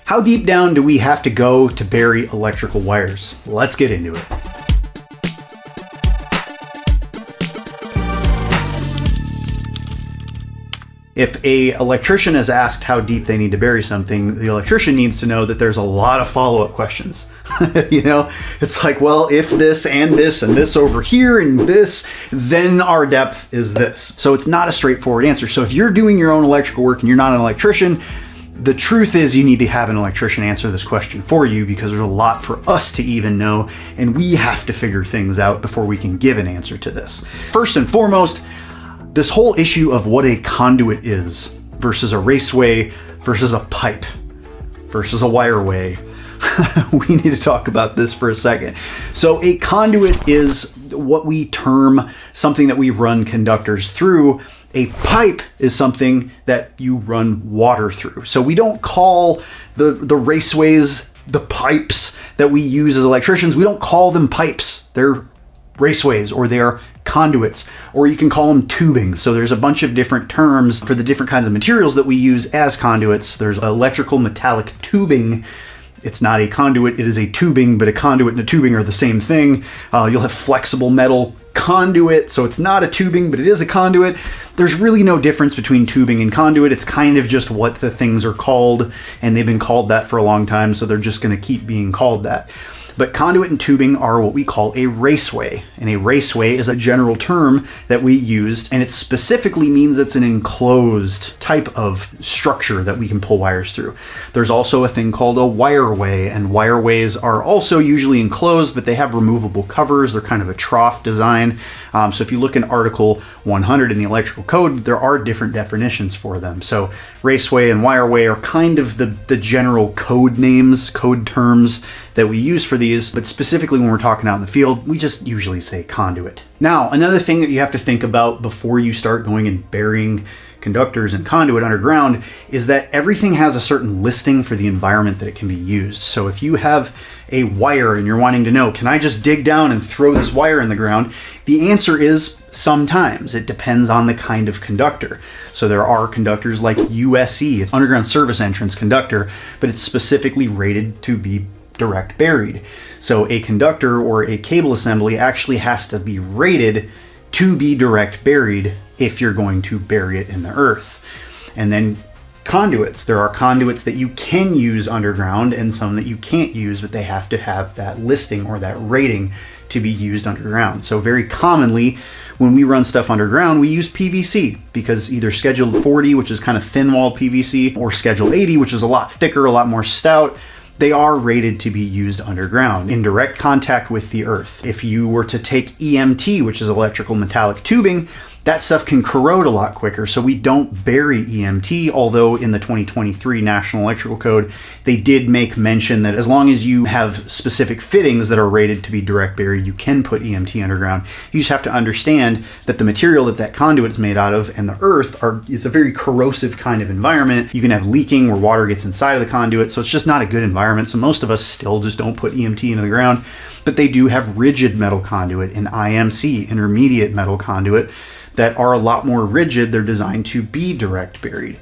How deep down do we have to go to bury electrical wires? Let's get into it. If an electrician is asked how deep they need to bury something, the electrician needs to know that there's a lot of follow-up questions. You know, it's like, well, if this and this over here and this, then our depth is this. So it's not a straightforward answer. So if you're doing your own electrical work and you're not an electrician, the truth is you need to have an electrician answer this question for you, because there's a lot for us to even know, and we have to figure things out before we can give an answer to this. First and foremost, this whole issue of what a conduit is versus a raceway versus a pipe versus a wireway. We need to talk about this for a second. So a conduit is what we term something that we run conductors through. A pipe is something that you run water through. So we don't call the raceways the pipes that we use as electricians. We don't call them pipes. They're raceways, or they are conduits, or you can call them tubing. So there's a bunch of different terms for the different kinds of materials that we use as conduits. There's electrical metallic tubing. It's not a conduit, it is a tubing, but a conduit and a tubing are the same thing. You'll have flexible metal conduit, so it's not a tubing, but it is a conduit. There's really no difference between tubing and conduit. It's kind of just what the things are called, and they've been called that for a long time, so they're just going to keep being called that. But conduit and tubing are what we call a raceway. And a raceway is a general term that we used, and it specifically means it's an enclosed type of structure that we can pull wires through. There's also a thing called a wireway, and wireways are also usually enclosed, but they have removable covers. They're kind of a trough design. So if you look in Article 100 in the electrical code, there are different definitions for them. So raceway and wireway are kind of the general code names, code terms that we use for these, but specifically when we're talking out in the field, we just usually say conduit. Now, another thing that you have to think about before you start going and burying conductors and conduit underground is that everything has a certain listing for the environment that it can be used. So if you have a wire and you're wanting to know, can I just dig down and throw this wire in the ground? The answer is sometimes. It depends on the kind of conductor. So there are conductors like USE, it's underground service entrance conductor, but it's specifically rated to be direct buried. So a conductor or a cable assembly actually has to be rated to be direct buried if you're going to bury it in the earth. And then conduits. There are conduits that you can use underground and some that you can't use, but they have to have that listing or that rating to be used underground. So very commonly when we run stuff underground, we use PVC, because either Schedule 40, which is kind of thin-walled PVC, or Schedule 80, which is a lot thicker, a lot more stout, they are rated to be used underground in direct contact with the earth. If you were to take EMT, which is electrical metallic tubing, that stuff can corrode a lot quicker, so we don't bury EMT, although in the 2023 National Electrical Code, they did make mention that as long as you have specific fittings that are rated to be direct buried, you can put EMT underground. You just have to understand that the material that conduit is made out of and the earth it's a very corrosive kind of environment. You can have leaking where water gets inside of the conduit, so it's just not a good environment. So most of us still just don't put EMT into the ground, but they do have rigid metal conduit and IMC, intermediate metal conduit, that are a lot more rigid. They're designed to be direct buried.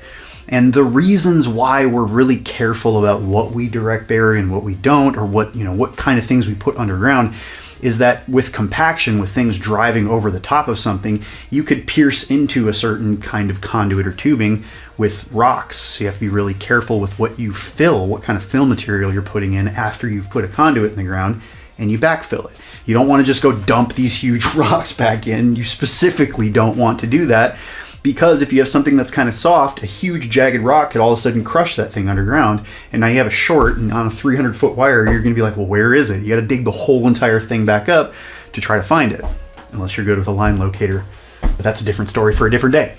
And the reasons why we're really careful about what we direct bury and what we don't, or what kind of things we put underground, is that with compaction, with things driving over the top of something, you could pierce into a certain kind of conduit or tubing with rocks. So you have to be really careful with what you fill, what kind of fill material you're putting in after you've put a conduit in the ground and you backfill it. You don't want to just go dump these huge rocks back in. You specifically don't want to do that, because if you have something that's kind of soft, a huge jagged rock could all of a sudden crush that thing underground, and now you have a short, and on a 300-foot wire, you're going to be like, well, where is it? You got to dig the whole entire thing back up to try to find it, unless you're good with a line locator. But that's a different story for a different day.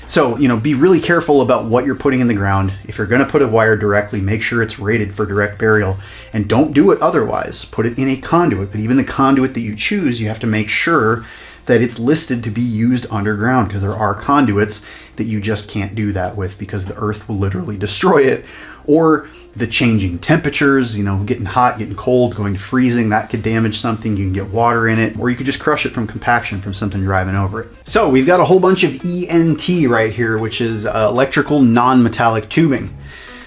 So, be really careful about what you're putting in the ground. If you're going to put a wire directly, make sure it's rated for direct burial, and don't do it otherwise. Put it in a conduit, but even the conduit that you choose, you have to make sure that it's listed to be used underground, because there are conduits that you just can't do that with, because the earth will literally destroy it, or the changing temperatures, getting hot, getting cold, going to freezing, that could damage something. You can get water in it, or you could just crush it from compaction from something driving over it. So we've got a whole bunch of ENT right here, which is electrical non-metallic tubing.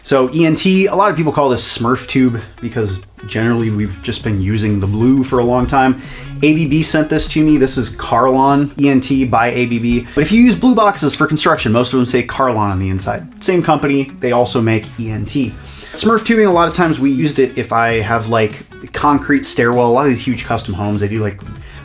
So ENT, a lot of people call this Smurf tube because generally we've just been using the blue for a long time. ABB sent this to me. This is Carlon ENT by ABB. But if you use blue boxes for construction, most of them say Carlon on the inside. Same company, they also make ENT. Smurf tubing, a lot of times we used it if I have like concrete stairwell. A lot of these huge custom homes, they do like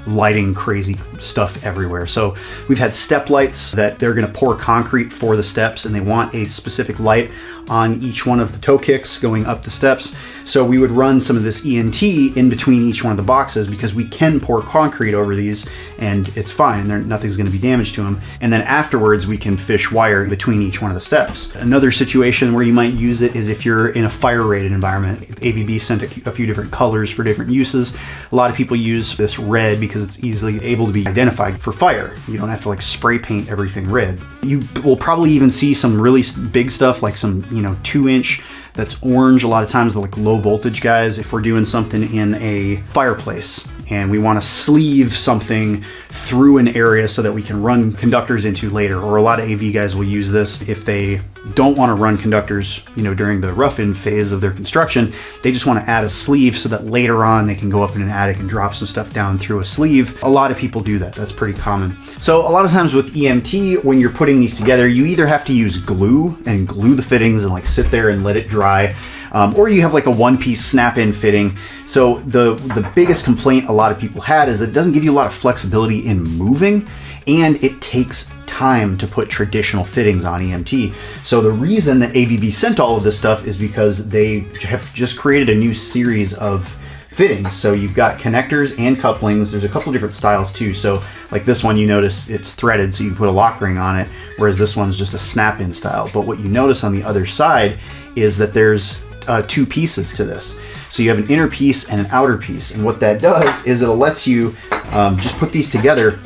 lighting crazy stuff everywhere. So we've had step lights that they're going to pour concrete for the steps, and they want a specific light on each one of the toe kicks going up the steps. So we would run some of this ENT in between each one of the boxes because we can pour concrete over these and it's fine. Nothing's going to be damaged to them. And then afterwards we can fish wire between each one of the steps. Another situation where you might use it is if you're in a fire rated environment. ABB sent a few different colors for different uses. A lot of people use this red because it's easily able to be identified for fire. You don't have to like spray paint everything red. You will probably even see some really big stuff like some 2-inch that's orange. A lot of times the like low voltage guys, if we're doing something in a fireplace and we want to sleeve something through an area so that we can run conductors into later, or a lot of AV guys will use this if they don't want to run conductors, during the rough-in phase of their construction. They just want to add a sleeve so that later on they can go up in an attic and drop some stuff down through a sleeve. A lot of people do that. That's pretty common. So a lot of times with EMT, when you're putting these together, you either have to use glue and glue the fittings and like sit there and let it dry, or you have like a one-piece snap-in fitting. So the biggest complaint a lot of people had is that it doesn't give you a lot of flexibility in moving, and it takes time to put traditional fittings on EMT. So the reason that ABB sent all of this stuff is because they have just created a new series of fittings. So you've got connectors and couplings. There's a couple different styles too. So like this one, you notice it's threaded so you can put a lock ring on it, whereas this one's just a snap-in style. But what you notice on the other side is that there's two pieces to this. So you have an inner piece and an outer piece. And what that does is it lets you just put these together.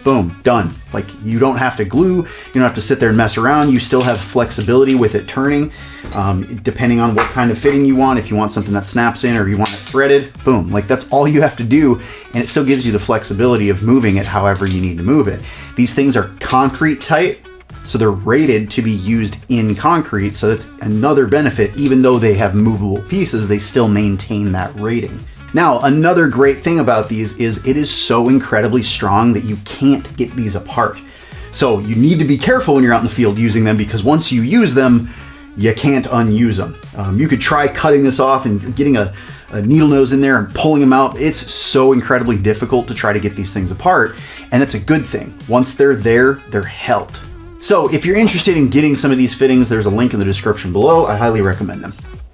Boom, done. Like you don't have to glue, you don't have to sit there and mess around. You still have flexibility with it turning, depending on what kind of fitting you want. If you want something that snaps in or you want it threaded, boom, like that's all you have to do. And it still gives you the flexibility of moving it however you need to move it. These things are concrete tight, so they're rated to be used in concrete. So that's another benefit. Even though they have movable pieces, they still maintain that rating. Now, another great thing about these is it is so incredibly strong that you can't get these apart. So you need to be careful when you're out in the field using them, because once you use them, you can't unuse them. You could try cutting this off and getting a needle nose in there and pulling them out. It's so incredibly difficult to try to get these things apart, and it's a good thing. Once they're there, they're held. So if you're interested in getting some of these fittings, there's a link in the description below. I highly recommend them.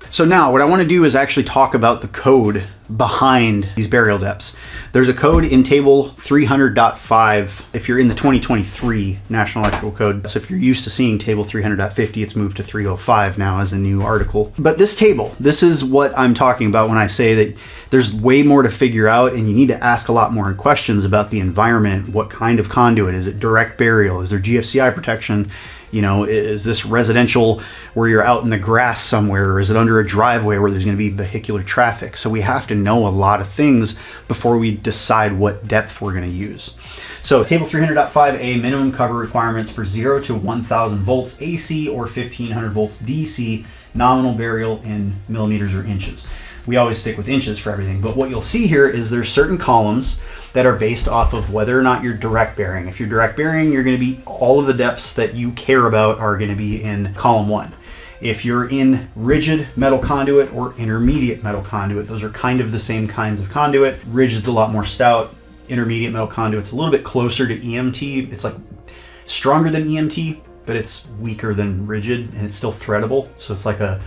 So now what I want to do is actually talk about the code behind these burial depths. There's a code in table 300.5 if you're in the 2023 National Electrical Code. So if you're used to seeing table 300.50, it's moved to 305 now as a new article. But this table, this is what I'm talking about when I say that there's way more to figure out and you need to ask a lot more questions about the environment. What kind of conduit? Is it direct burial? Is there GFCI protection? Is this residential where you're out in the grass somewhere, or is it under a driveway where there's going to be vehicular traffic? So we have to know a lot of things before we decide what depth we're going to use. So table 300.5a, minimum cover requirements for 0 to 1000 volts AC or 1500 volts DC, nominal burial in millimeters or inches. We always stick with inches for everything, but what you'll see here is there's certain columns that are based off of whether or not you're direct burying. If you're direct burying, you're going to be, all of the depths that you care about are going to be in column 1. If you're in rigid metal conduit or intermediate metal conduit, those are kind of the same kinds of conduit. Rigid's a lot more stout. Intermediate metal conduit's a little bit closer to EMT. It's like stronger than EMT, but it's weaker than rigid, and it's still threadable. So it's like a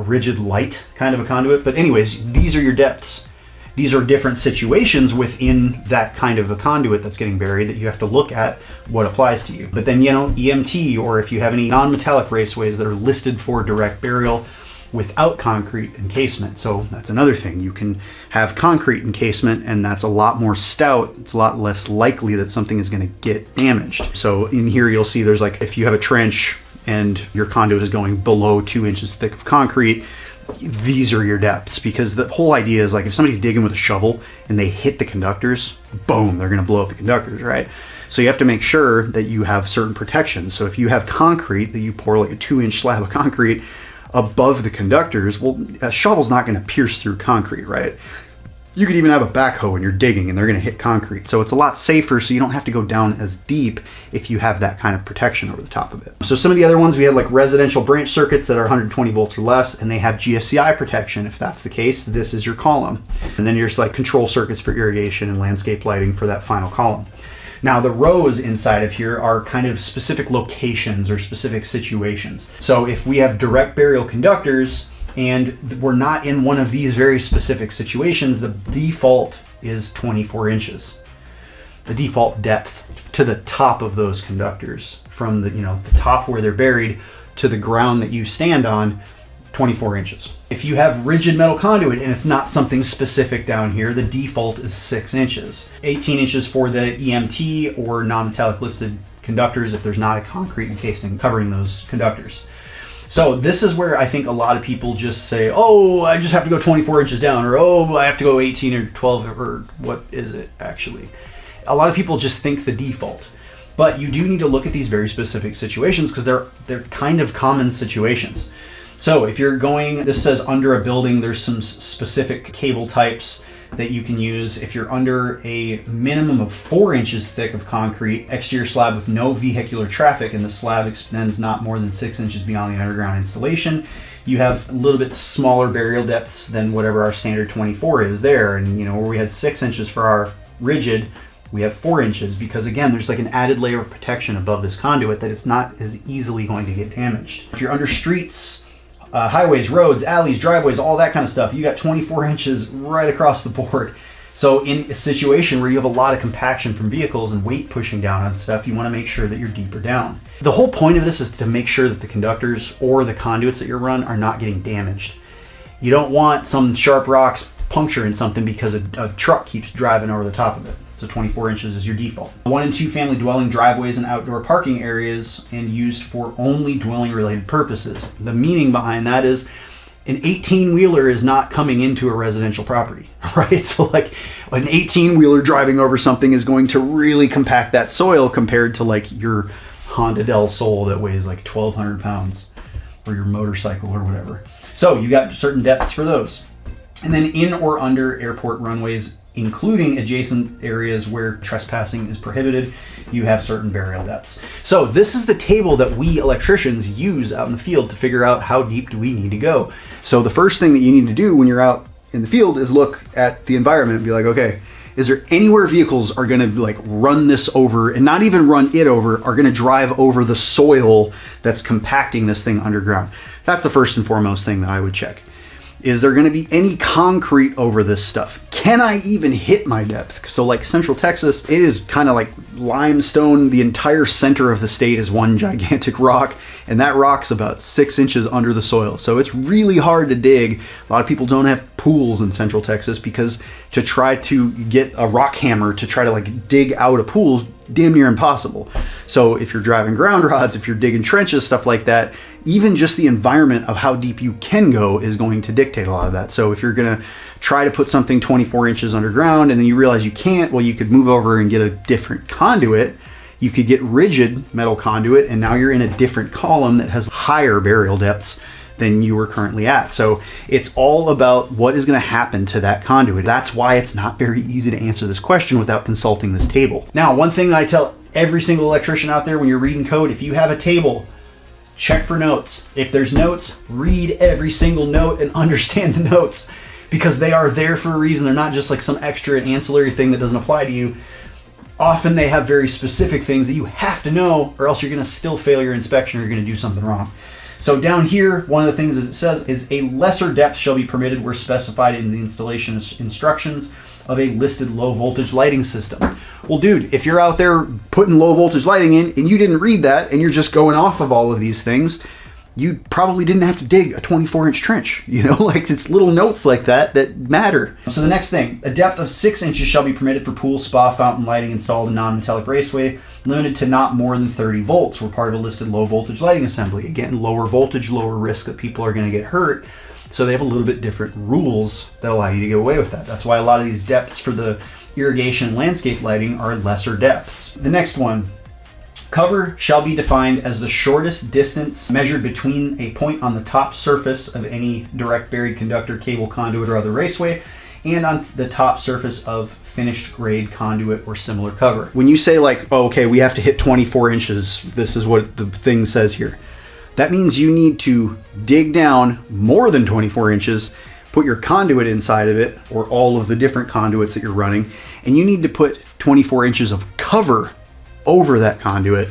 rigid light kind of a conduit. But anyways, these are your depths. These are different situations within that kind of a conduit that's getting buried that you have to look at what applies to you. But then, EMT, or if you have any non-metallic raceways that are listed for direct burial without concrete encasement. So that's another thing. You can have concrete encasement, and that's a lot more stout. It's a lot less likely that something is going to get damaged. So in here, you'll see there's like, if you have a trench and your conduit is going below 2 inches thick of concrete, these are your depths, because the whole idea is like if somebody's digging with a shovel and they hit the conductors, boom, they're going to blow up the conductors, right? So you have to make sure that you have certain protections. So if you have concrete that you pour like a 2-inch slab of concrete above the conductors, well, a shovel's not going to pierce through concrete, right? You could even have a backhoe when you're digging and they're going to hit concrete. So it's a lot safer, so you don't have to go down as deep if you have that kind of protection over the top of it. So some of the other ones, we had like residential branch circuits that are 120 volts or less, and they have GFCI protection. If that's the case, this is your column. And then there's like control circuits for irrigation and landscape lighting for that final column. Now the rows inside of here are kind of specific locations or specific situations. So if we have direct burial conductors, and we're not in one of these very specific situations, the default is 24 inches. The default depth to the top of those conductors, from the top where they're buried to the ground that you stand on, 24 inches. If you have rigid metal conduit and it's not something specific down here, the default is 6 inches. 18 inches for the EMT or non-metallic listed conductors if there's not a concrete encasing covering those conductors. So this is where I think a lot of people just say, oh, I just have to go 24 inches down, or oh, I have to go 18 or 12, or what is it actually? A lot of people just think the default. But you do need to look at these very specific situations because they're kind of common situations. So if you're going, this says under a building, there's some specific cable types that you can use. If you're under a minimum of 4 inches thick of concrete, exterior slab with no vehicular traffic, and the slab extends not more than 6 inches beyond the underground installation, you have a little bit smaller burial depths than whatever our standard 24 is there. And where we had 6 inches for our rigid, we have 4 inches because, again, there's like an added layer of protection above this conduit that it's not as easily going to get damaged. If you're under streets, highways, roads, alleys, driveways, all that kind of stuff, you got 24 inches right across the board. So in a situation where you have a lot of compaction from vehicles and weight pushing down on stuff, you want to make sure that you're deeper down. The whole point of this is to make sure that the conductors or the conduits that you run are not getting damaged. You don't want some sharp rocks puncturing something because a truck keeps driving over the top of it. So 24 inches is your default. 1 and 2 family dwelling driveways and outdoor parking areas, and used for only dwelling related purposes. The meaning behind that is an 18-wheeler is not coming into a residential property, right? So like an 18-wheeler driving over something is going to really compact that soil compared to like your Honda Del Sol that weighs like 1,200 pounds, or your motorcycle or whatever. So you got certain depths for those. And then in or under airport runways, including adjacent areas where trespassing is prohibited, you have certain burial depths. So this is the table that we electricians use out in the field to figure out how deep do we need to go. So the first thing that you need to do when you're out in the field is look at the environment and be like, okay, is there anywhere vehicles are gonna like run this over, and not even run it over, are gonna drive over the soil that's compacting this thing underground? That's the first and foremost thing that I would check. Is there going to be any concrete over this stuff? Can I even hit my depth? So like Central Texas, it is kind of like limestone. The entire center of the state is one gigantic rock, and that rock's about 6 inches under the soil. So it's really hard to dig. A lot of people don't have pools in Central Texas because to try to get a rock hammer to try to like dig out a pool, damn near impossible. So if you're driving ground rods, if you're digging trenches, stuff like that, even just the environment of how deep you can go is going to dictate a lot of that. So if you're gonna try to put something 24 inches underground and then you realize you can't, well, you could move over and get a different conduit. You could get rigid metal conduit, and now you're in a different column that has higher burial depths than you were currently at. So it's all about what is going to happen to that conduit. That's why it's not very easy to answer this question without consulting this table. Now, one thing that I tell every single electrician out there when you're reading code, if you have a table, check for notes. If there's notes, read every single note and understand the notes, because they are there for a reason. They're not just like some extra ancillary thing that doesn't apply to you. Often they have very specific things that you have to know, or else you're going to still fail your inspection, or you're going to do something wrong. So down here, one of the things it says is a lesser depth shall be permitted where specified in the installation instructions of a listed low voltage lighting system. Well, dude, if you're out there putting low voltage lighting in and you didn't read that and you're just going off of all of these things, you probably didn't have to dig a 24-inch trench. Like it's little notes like that that matter. So the next thing, a depth of 6 inches shall be permitted for pool, spa, fountain lighting installed in non-metallic raceway, limited to not more than 30 volts. We're part of a listed low voltage lighting assembly. Again, lower voltage, lower risk that people are going to get hurt. So they have a little bit different rules that allow you to get away with that. That's why a lot of these depths for the irrigation and landscape lighting are lesser depths. The next one, Cover shall be defined as the shortest distance measured between a point on the top surface of any direct buried conductor, cable, conduit, or other raceway, and on the top surface of finished grade conduit or similar cover. When you say like, oh, okay, we have to hit 24 inches, this is what the thing says here. That means you need to dig down more than 24 inches, put your conduit inside of it, or all of the different conduits that you're running, and you need to put 24 inches of cover over that conduit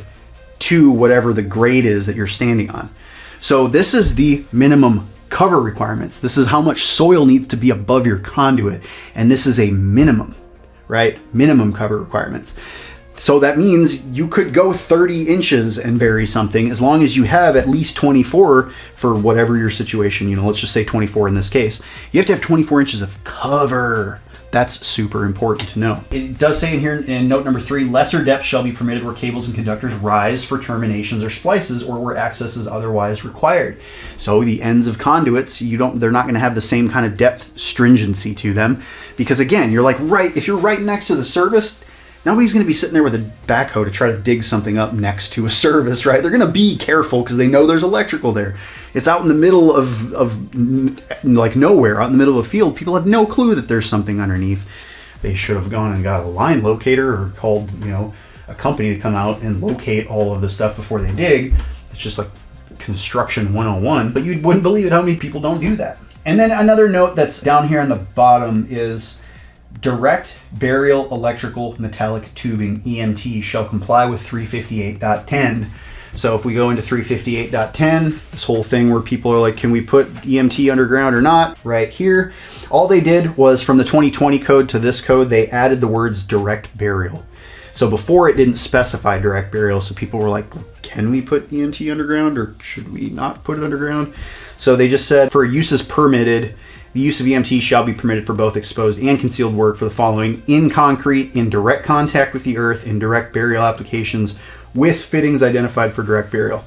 to whatever the grade is that you're standing on. So this is the minimum cover requirements. This is how much soil needs to be above your conduit, and this is a minimum, right? Minimum cover requirements. So that means you could go 30 inches and bury something as long as you have at least 24 for whatever your situation, you know, let's just say 24 in this case. You have to have 24 inches of cover. That's super important to know. It does say in here in note number 3, lesser depth shall be permitted where cables and conductors rise for terminations or splices or where access is otherwise required. So the ends of conduits, they're not going to have the same kind of depth stringency to them because again, you're like if you're right next to the service, nobody's going to be sitting there with a backhoe to try to dig something up next to a service, right? They're going to be careful because they know there's electrical there. It's out in the middle of like nowhere, out in the middle of a field. People have no clue that there's something underneath. They should have gone and got a line locator or called, a company to come out and locate all of the stuff before they dig. It's just like construction 101, but you wouldn't believe it how many people don't do that. And then another note that's down here on the bottom is direct burial electrical metallic tubing EMT shall comply with 358.10. So if we go into 358.10, this whole thing where people are like, can we put EMT underground or not? Right here, all they did was from the 2020 code to this code, they added the words direct burial. So before it didn't specify direct burial, so people were like, can we put EMT underground or should we not put it underground? So they just said for uses permitted, the use of EMT shall be permitted for both exposed and concealed work for the following: in concrete, in direct contact with the earth, in direct burial applications, with fittings identified for direct burial.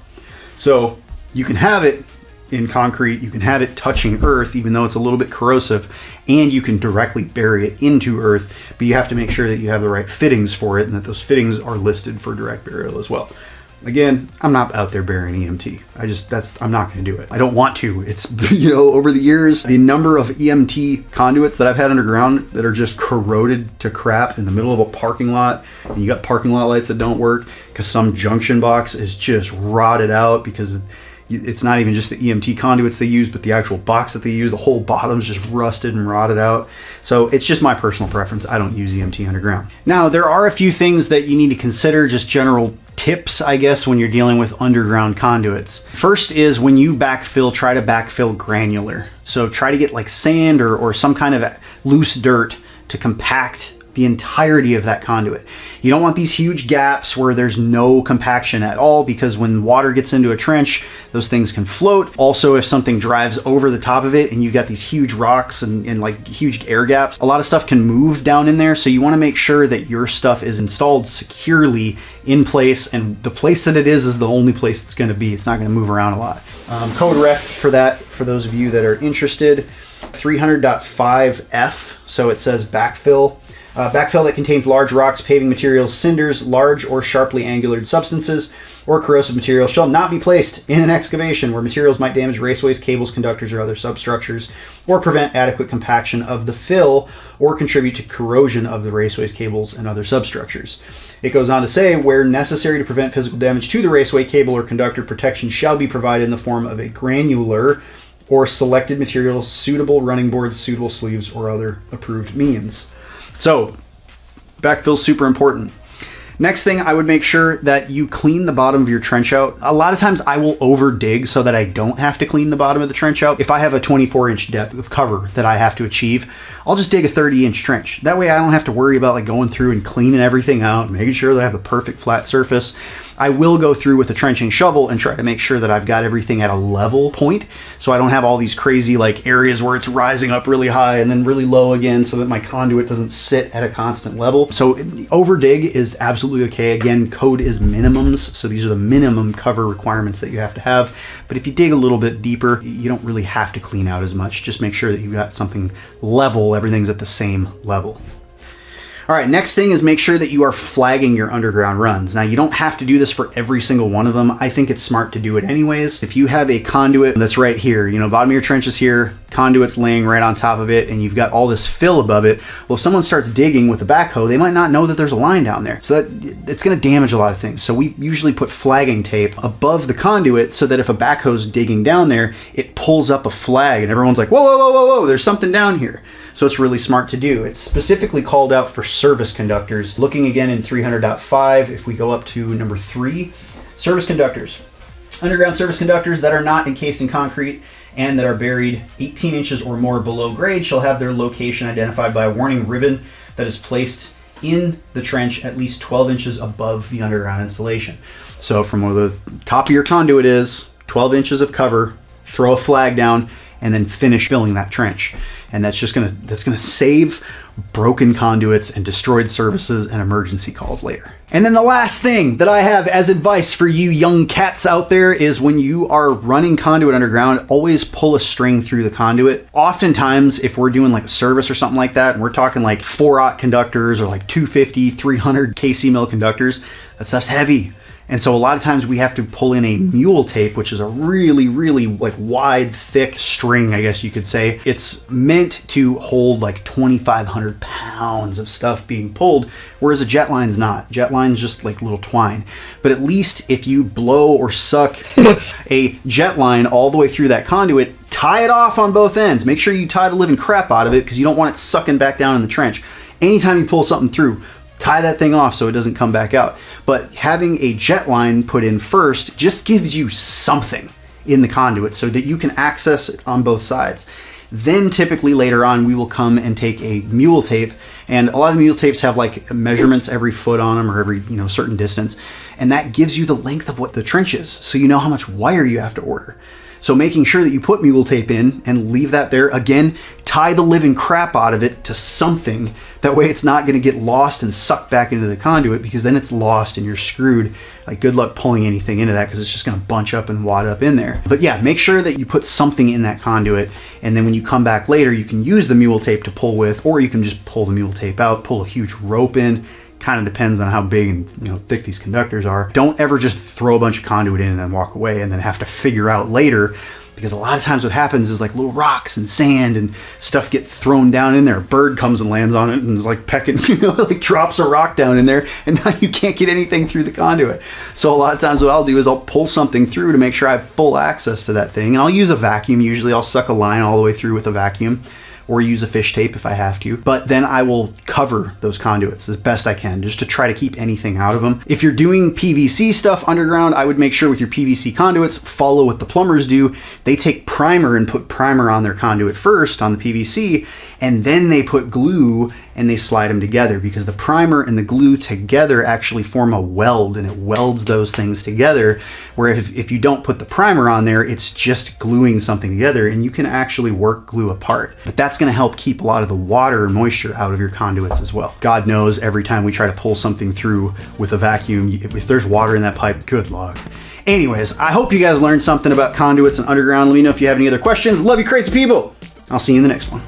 So you can have it in concrete, you can have it touching earth, even though it's a little bit corrosive, and you can directly bury it into earth, but you have to make sure that you have the right fittings for it and that those fittings are listed for direct burial as well. Again, I'm not out there burying EMT. I'm not going to do it. I don't want to. It's, over the years, the number of EMT conduits that I've had underground that are just corroded to crap in the middle of a parking lot, and you got parking lot lights that don't work because some junction box is just rotted out because it's not even just the EMT conduits they use, but the actual box that they use, the whole bottom's just rusted and rotted out. So it's just my personal preference. I don't use EMT underground. Now, there are a few things that you need to consider, just general tips, I guess, when you're dealing with underground conduits. First is when you backfill, try to backfill granular. So try to get like sand or some kind of loose dirt to compact the entirety of that conduit. You don't want these huge gaps where there's no compaction at all, because when water gets into a trench, those things can float. Also, if something drives over the top of it and you've got these huge rocks and like huge air gaps, a lot of stuff can move down in there. So you want to make sure that your stuff is installed securely in place, and the place that it is the only place it's going to be. It's not going to move around a lot. Code ref for that, for those of you that are interested, 300.5F. So it says backfill. Backfill that contains large rocks, paving materials, cinders, large or sharply angulared substances, or corrosive material shall not be placed in an excavation where materials might damage raceways, cables, conductors, or other substructures, or prevent adequate compaction of the fill, or contribute to corrosion of the raceways, cables, and other substructures. It goes on to say, where necessary to prevent physical damage to the raceway, cable, or conductor, protection shall be provided in the form of a granular or selected material, suitable running boards, suitable sleeves, or other approved means. So, backfill super important. Next thing, I would make sure that you clean the bottom of your trench out. A lot of times I will over dig so that I don't have to clean the bottom of the trench out. If I have a 24-inch depth of cover that I have to achieve, I'll just dig a 30-inch trench. That way I don't have to worry about like going through and cleaning everything out, making sure that I have the perfect flat surface. I will go through with a trenching shovel and try to make sure that I've got everything at a level point, so I don't have all these crazy like areas where it's rising up really high and then really low again, so that my conduit doesn't sit at a constant level. So over dig is absolutely okay. Again, code is minimums, so these are the minimum cover requirements that you have to have. But if you dig a little bit deeper, you don't really have to clean out as much. Just make sure that you've got something level, everything's at the same level. All right, next thing is make sure that you are flagging your underground runs. Now, you don't have to do this for every single one of them. I think it's smart to do it anyways. If you have a conduit that's right here, you know, bottom of your trench is here, conduit's laying right on top of it, and you've got all this fill above it. Well, if someone starts digging with a backhoe, they might not know that there's a line down there. So that it's gonna damage a lot of things. So we usually put flagging tape above the conduit so that if a backhoe's digging down there, it pulls up a flag and everyone's like, whoa, whoa, whoa, whoa, whoa, there's something down here. So it's really smart to do. It's specifically called out for service conductors. Looking again in 300.5, if we go up to number 3, service conductors. Underground service conductors that are not encased in concrete and that are buried 18 inches or more below grade shall have their location identified by a warning ribbon that is placed in the trench at least 12 inches above the underground installation. So from where the top of your conduit is, 12 inches of cover, throw a flag down, and then finish filling that trench. And that's gonna save broken conduits and destroyed services and emergency calls later. And then the last thing that I have as advice for you young cats out there is when you are running conduit underground, always pull a string through the conduit. Oftentimes, if we're doing like a service or something like that, and we're talking like 4/0 conductors or like 250, 300 kc mil conductors, that stuff's heavy. And so a lot of times we have to pull in a mule tape, which is a really, really like wide, thick string, I guess you could say. It's meant to hold like 2,500 pounds of stuff being pulled, whereas a jet line's not. Jet line's just like little twine. But at least if you blow or suck a jet line all the way through that conduit, tie it off on both ends. Make sure you tie the living crap out of it because you don't want it sucking back down in the trench. Anytime you pull something through, tie that thing off so it doesn't come back out. But having a jet line put in first just gives you something in the conduit so that you can access it on both sides. Then typically later on we will come and take a mule tape, and a lot of the mule tapes have like measurements every foot on them or every certain distance, and that gives you the length of what the trench is, so you know how much wire you have to order. So making sure that you put mule tape in and leave that there, again, tie the living crap out of it to something. That way it's not gonna get lost and sucked back into the conduit, because then it's lost and you're screwed. Like, good luck pulling anything into that because it's just gonna bunch up and wad up in there. But yeah, make sure that you put something in that conduit, and then when you come back later, you can use the mule tape to pull with, or you can just pull the mule tape out, pull a huge rope in. Kind of depends on how big and thick these conductors are. Don't ever just throw a bunch of conduit in and then walk away and then have to figure out later, because a lot of times what happens is like little rocks and sand and stuff get thrown down in there. A bird comes and lands on it and is like pecking, like drops a rock down in there, and now you can't get anything through the conduit. So a lot of times what I'll do is I'll pull something through to make sure I have full access to that thing, and I'll use a vacuum. Usually I'll suck a line all the way through with a vacuum, or use a fish tape if I have to. But then I will cover those conduits as best I can, just to try to keep anything out of them. If you're doing PVC stuff underground, I would make sure with your PVC conduits, follow what the plumbers do. They take primer and put primer on their conduit first on the PVC, and then they put glue and they slide them together, because the primer and the glue together actually form a weld, and it welds those things together. Where if you don't put the primer on there, it's just gluing something together, and you can actually work glue apart. But that's going to help keep a lot of the water and moisture out of your conduits as well. God knows every time we try to pull something through with a vacuum, if there's water in that pipe, good luck. Anyways, I hope you guys learned something about conduits and underground. Let me know if you have any other questions. Love you crazy people. I'll see you in the next one.